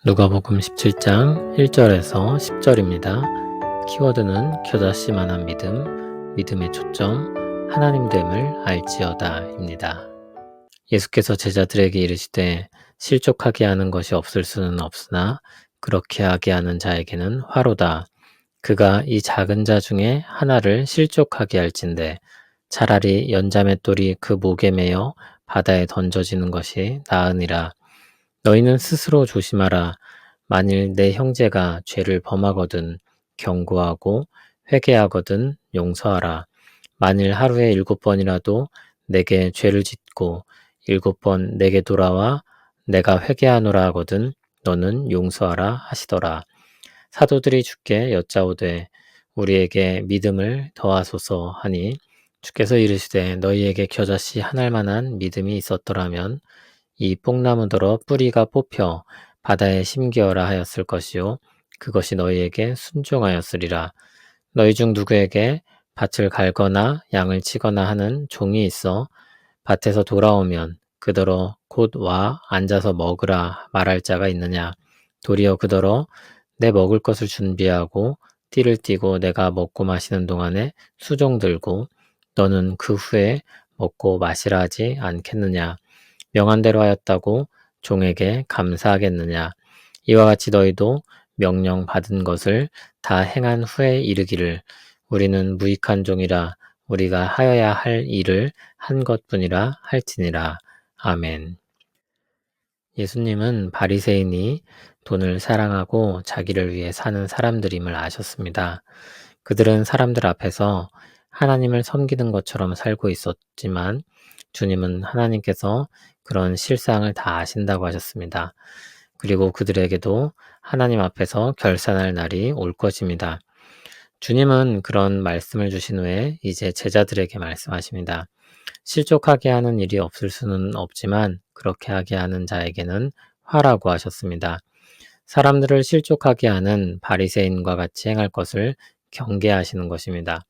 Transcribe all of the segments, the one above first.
누가복음 17장 1절에서 10절입니다. 키워드는 겨자씨만한 믿음, 믿음의 초점, 하나님됨을 알지어다입니다. 예수께서 제자들에게 이르시되 실족하게 하는 것이 없을 수는 없으나 그렇게 하게 하는 자에게는 화로다. 그가 이 작은 자 중에 하나를 실족하게 할진대 차라리 연자맷돌이 그 목에 매여 바다에 던져지는 것이 나으니라. 너희는 스스로 조심하라. 만일 내 형제가 죄를 범하거든 경고하고 회개하거든 용서하라. 만일 하루에 7번이라도 내게 죄를 짓고 7번 내게 돌아와 내가 회개하노라 하거든 너는 용서하라 하시더라. 사도들이 주께 여짜오되 우리에게 믿음을 더하소서 하니 주께서 이르시되 너희에게 겨자씨 한 알만한 믿음이 있었더라면 이 뽕나무더러 뿌리가 뽑혀 바다에 심기어라 하였을 것이요 그것이 너희에게 순종하였으리라. 너희 중 누구에게 밭을 갈거나 양을 치거나 하는 종이 있어 밭에서 돌아오면 그더러 곧 와 앉아서 먹으라 말할 자가 있느냐. 도리어 그더러 내 먹을 것을 준비하고 띠를 띠고 내가 먹고 마시는 동안에 수종 들고 너는 그 후에 먹고 마시라 하지 않겠느냐. 명한 대로 하였다고 종에게 감사하겠느냐. 이와 같이 너희도 명령 받은 것을 다 행한 후에 이르기를 우리는 무익한 종이라 우리가 하여야 할 일을 한 것뿐이라 할지니라. 아멘. 예수님은 바리새인이 돈을 사랑하고 자기를 위해 사는 사람들임을 아셨습니다. 그들은 사람들 앞에서 하나님을 섬기는 것처럼 살고 있었지만 주님은 하나님께서 그런 실상을 다 아신다고 하셨습니다. 그리고 그들에게도 하나님 앞에서 결산할 날이 올 것입니다. 주님은 그런 말씀을 주신 후에 이제 제자들에게 말씀하십니다. 실족하게 하는 일이 없을 수는 없지만 그렇게 하게 하는 자에게는 화라고 하셨습니다. 사람들을 실족하게 하는 바리새인과 같이 행할 것을 경계하시는 것입니다.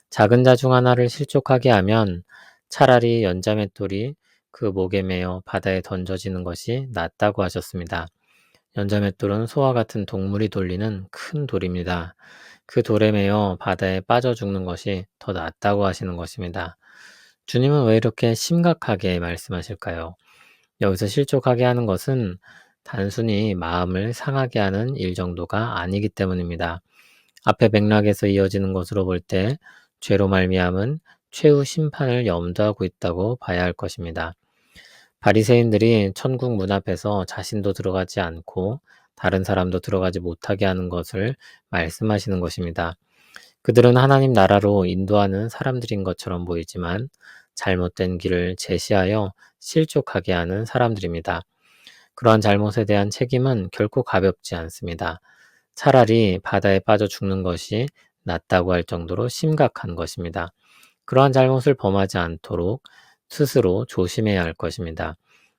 작은 자 중 하나를 실족하게 하면 차라리 연자맷돌이 그 목에 매어 바다에 던져지는 것이 낫다고 하셨습니다. 연자맷돌은 소와 같은 동물이 돌리는 큰 돌입니다. 그 돌에 매여 바다에 빠져 죽는 것이 더 낫다고 하시는 것입니다. 주님은 왜 이렇게 심각하게 말씀하실까요? 여기서 실족하게 하는 것은 단순히 마음을 상하게 하는 일 정도가 아니기 때문입니다. 앞에 맥락에서 이어지는 것으로 볼 때 죄로 말미암은 최후 심판을 염두하고 있다고 봐야 할 것입니다. 바리새인들이 천국 문 앞에서 자신도 들어가지 않고 다른 사람도 들어가지 못하게 하는 것을 말씀하시는 것입니다. 그들은 하나님 나라로 인도하는 사람들인 것처럼 보이지만 잘못된 길을 제시하여 실족하게 하는 사람들입니다. 그러한 잘못에 대한 책임은 결코 가볍지 않습니다. 차라리 바다에 빠져 죽는 것이 낫다고 할 정도로 심각한 것입니다. 그러한 잘못을 범하지 않도록 스스로 조심해야 할 것입니다.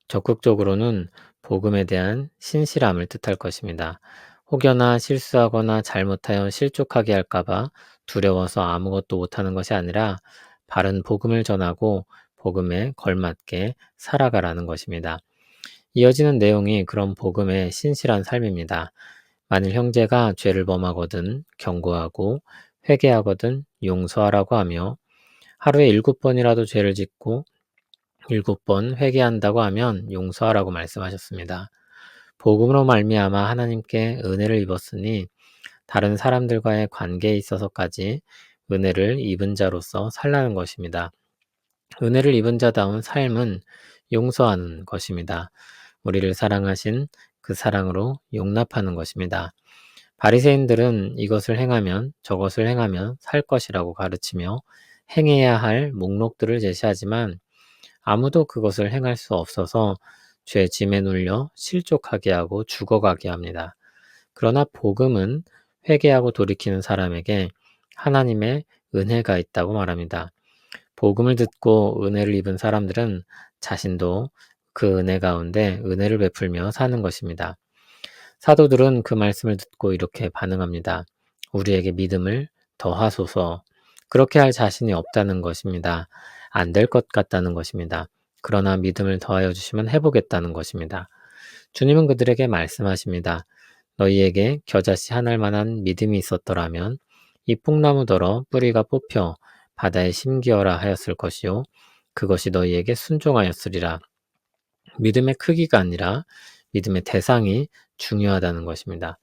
적극적으로는 복음에 대한 신실함을 뜻할 것입니다. 혹여나 실수하거나 잘못하여 실족하게 할까봐 두려워서 아무것도 못하는 것이 아니라 바른 복음을 전하고 복음에 걸맞게 살아가라는 것입니다. 이어지는 내용이 그런 복음의 신실한 삶입니다. 만일 형제가 죄를 범하거든 경고하고 회개하거든 용서하라고 하며 하루에 7번이라도 죄를 짓고 7번 회개한다고 하면 용서하라고 말씀하셨습니다. 복음으로 말미암아 하나님께 은혜를 입었으니 다른 사람들과의 관계에 있어서까지 은혜를 입은 자로서 살라는 것입니다. 은혜를 입은 자다운 삶은 용서하는 것입니다. 우리를 사랑하신 그 사랑으로 용납하는 것입니다. 바리새인들은 이것을 행하면 저것을 행하면 살 것이라고 가르치며 행해야 할 목록들을 제시하지만 아무도 그것을 행할 수 없어서 죄 짐에 눌려 실족하게 하고 죽어가게 합니다. 그러나 복음은 회개하고 돌이키는 사람에게 하나님의 은혜가 있다고 말합니다. 복음을 듣고 은혜를 입은 사람들은 자신도 그 은혜 가운데 은혜를 베풀며 사는 것입니다. 사도들은 그 말씀을 듣고 이렇게 반응합니다. 우리에게 믿음을 더하소서. 그렇게 할 자신이 없다는 것입니다. 안 될 것 같다는 것입니다. 그러나 믿음을 더하여 주시면 해보겠다는 것입니다. 주님은 그들에게 말씀하십니다. 너희에게 겨자씨 한 알 만한 믿음이 있었더라면 이 뽕나무더러 뿌리가 뽑혀 바다에 심기어라 하였을 것이요 그것이 너희에게 순종하였으리라. 믿음의 크기가 아니라 믿음의 대상이 중요하다는 것입니다.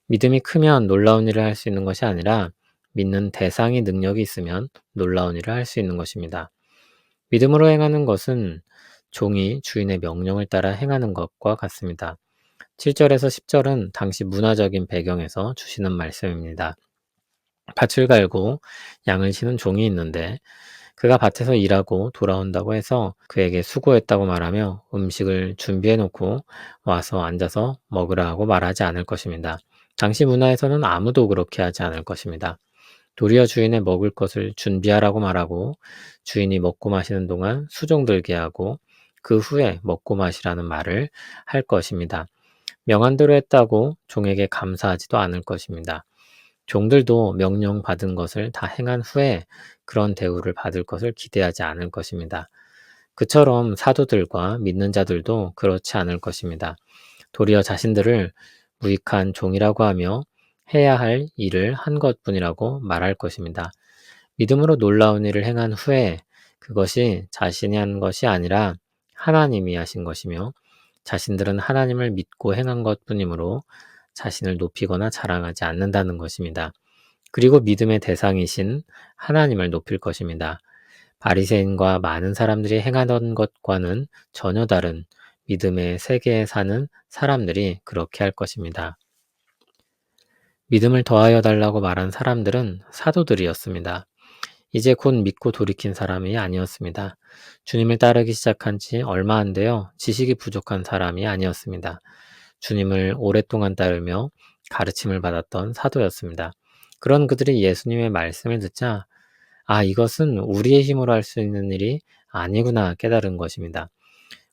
믿음이 크면 놀라운 일을 할 수 있는 것이 아니라 믿는 대상이 능력이 있으면 놀라운 일을 할 수 있는 것입니다. 믿음으로 행하는 것은 종이 주인의 명령을 따라 행하는 것과 같습니다. 7절에서 10절은 당시 문화적인 배경에서 주시는 말씀입니다. 밭을 갈고 양을 치는 종이 있는데 그가 밭에서 일하고 돌아온다고 해서 그에게 수고했다고 말하며 음식을 준비해 놓고 와서 앉아서 먹으라 하고 말하지 않을 것입니다. 당시 문화에서는 아무도 그렇게 하지 않을 것입니다. 도리어 주인의 먹을 것을 준비하라고 말하고 주인이 먹고 마시는 동안 수종 들게 하고 그 후에 먹고 마시라는 말을 할 것입니다. 명한대로 했다고 종에게 감사하지도 않을 것입니다. 종들도 명령 받은 것을 다 행한 후에 그런 대우를 받을 것을 기대하지 않을 것입니다. 그처럼 사도들과 믿는 자들도 그렇지 않을 것입니다. 도리어 자신들을 무익한 종이라고 하며 해야 할 일을 한 것뿐이라고 말할 것입니다. 믿음으로 놀라운 일을 행한 후에 그것이 자신이 한 것이 아니라 하나님이 하신 것이며 자신들은 하나님을 믿고 행한 것뿐이므로 자신을 높이거나 자랑하지 않는다는 것입니다. 그리고 믿음의 대상이신 하나님을 높일 것입니다. 바리새인과 많은 사람들이 행하던 것과는 전혀 다른 믿음의 세계에 사는 사람들이 그렇게 할 것입니다. 믿음을 더하여 달라고 말한 사람들은 사도들이었습니다. 이제 곧 믿고 돌이킨 사람이 아니었습니다. 주님을 따르기 시작한 지 얼마 안 되어 지식이 부족한 사람이 아니었습니다. 주님을 오랫동안 따르며 가르침을 받았던 사도였습니다. 그런 그들이 예수님의 말씀을 듣자 이것은 우리의 힘으로 할 수 있는 일이 아니구나 깨달은 것입니다.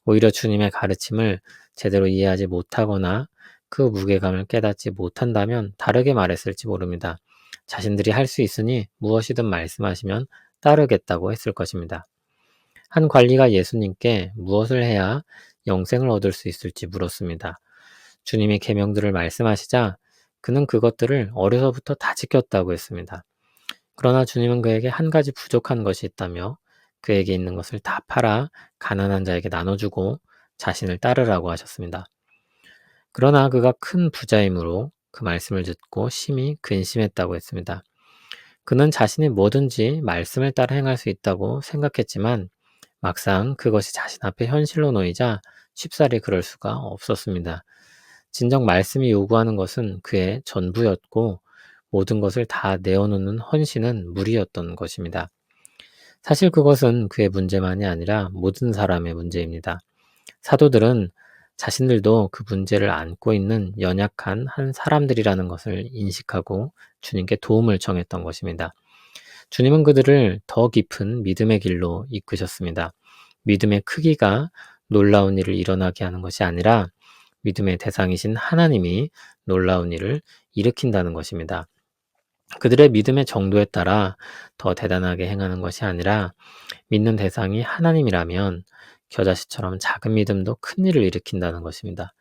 오히려 주님의 가르침을 제대로 이해하지 못하거나 그 무게감을 깨닫지 못한다면 다르게 말했을지 모릅니다. 자신들이 할 수 있으니 무엇이든 말씀하시면 따르겠다고 했을 것입니다. 한 관리가 예수님께 무엇을 해야 영생을 얻을 수 있을지 물었습니다. 주님이 계명들을 말씀하시자 그는 그것들을 어려서부터 다 지켰다고 했습니다. 그러나 주님은 그에게 한 가지 부족한 것이 있다며 그에게 있는 것을 다 팔아 가난한 자에게 나눠주고 자신을 따르라고 하셨습니다. 그러나 그가 큰 부자이므로 그 말씀을 듣고 심히 근심했다고 했습니다. 그는 자신이 뭐든지 말씀을 따라 행할 수 있다고 생각했지만 막상 그것이 자신 앞에 현실로 놓이자 쉽사리 그럴 수가 없었습니다. 진정 말씀이 요구하는 것은 그의 전부였고 모든 것을 다 내어놓는 헌신은 무리였던 것입니다. 사실 그것은 그의 문제만이 아니라 모든 사람의 문제입니다. 사도들은 자신들도 그 문제를 안고 있는 연약한 한 사람들이라는 것을 인식하고 주님께 도움을 청했던 것입니다. 주님은 그들을 더 깊은 믿음의 길로 이끄셨습니다. 믿음의 크기가 놀라운 일을 일어나게 하는 것이 아니라 믿음의 대상이신 하나님이 놀라운 일을 일으킨다는 것입니다. 그들의 믿음의 정도에 따라 더 대단하게 행하는 것이 아니라 믿는 대상이 하나님이라면 겨자씨처럼 작은 믿음도 큰 일을 일으킨다는 것입니다.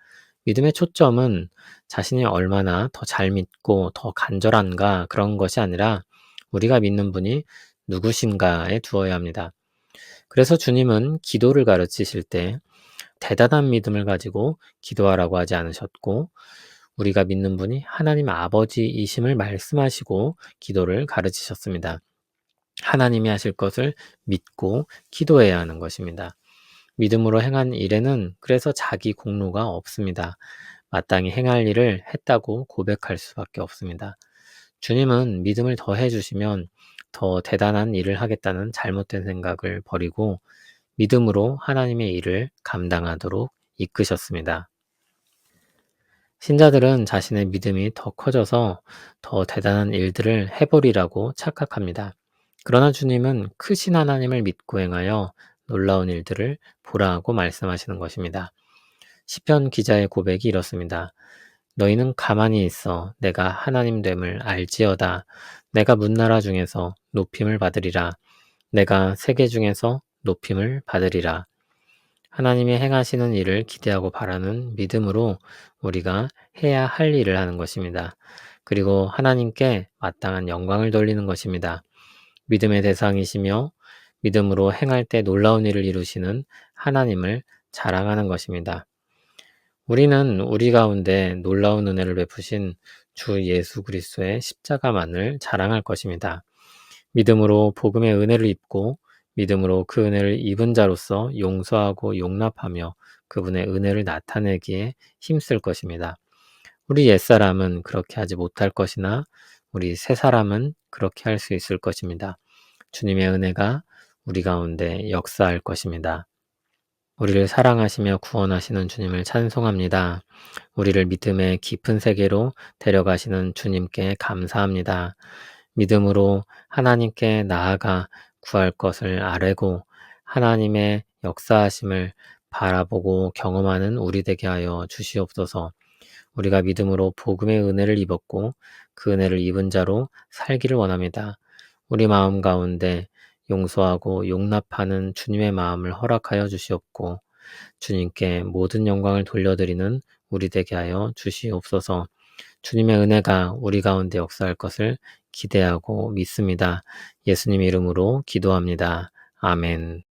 믿음의 초점은 자신이 얼마나 더 잘 믿고 더 간절한가 그런 것이 아니라 우리가 믿는 분이 누구신가에 두어야 합니다. 그래서 주님은 기도를 가르치실 때 대단한 믿음을 가지고 기도하라고 하지 않으셨고 우리가 믿는 분이 하나님 아버지이심을 말씀하시고 기도를 가르치셨습니다. 하나님이 하실 것을 믿고 기도해야 하는 것입니다. 믿음으로 행한 일에는 그래서 자기 공로가 없습니다. 마땅히 행할 일을 했다고 고백할 수밖에 없습니다. 주님은 믿음을 더해 주시면 더 대단한 일을 하겠다는 잘못된 생각을 버리고 믿음으로 하나님의 일을 감당하도록 이끄셨습니다. 신자들은 자신의 믿음이 더 커져서 더 대단한 일들을 해버리라고 착각합니다. 그러나 주님은 크신 하나님을 믿고 행하여 놀라운 일들을 보라고 말씀하시는 것입니다. 시편 기자의 고백이 이렇습니다. 너희는 가만히 있어 내가 하나님 됨을 알지어다. 내가 문나라 중에서 높임을 받으리라. 내가 세계 중에서 높임을 받으리라. 하나님이 행하시는 일을 기대하고 바라는 믿음으로 우리가 해야 할 일을 하는 것입니다. 그리고 하나님께 마땅한 영광을 돌리는 것입니다. 믿음의 대상이시며 믿음으로 행할 때 놀라운 일을 이루시는 하나님을 자랑하는 것입니다. 우리는 우리 가운데 놀라운 은혜를 베푸신 주 예수 그리스도의 십자가만을 자랑할 것입니다. 믿음으로 복음의 은혜를 입고 믿음으로 그 은혜를 입은 자로서 용서하고 용납하며 그분의 은혜를 나타내기에 힘쓸 것입니다. 우리 옛사람은 그렇게 하지 못할 것이나 우리 새사람은 그렇게 할 수 있을 것입니다. 주님의 은혜가 우리 가운데 역사할 것입니다. 우리를 사랑하시며 구원하시는 주님을 찬송합니다. 우리를 믿음의 깊은 세계로 데려가시는 주님께 감사합니다. 믿음으로 하나님께 나아가 구할 것을 아뢰고 하나님의 역사하심을 바라보고 경험하는 우리 되게 하여 주시옵소서. 우리가 믿음으로 복음의 은혜를 입었고 그 은혜를 입은 자로 살기를 원합니다. 우리 마음 가운데 용서하고 용납하는 주님의 마음을 허락하여 주시옵고 주님께 모든 영광을 돌려드리는 우리 되게 하여 주시옵소서. 주님의 은혜가 우리 가운데 역사할 것을 기대하고 믿습니다. 예수님 이름으로 기도합니다. 아멘.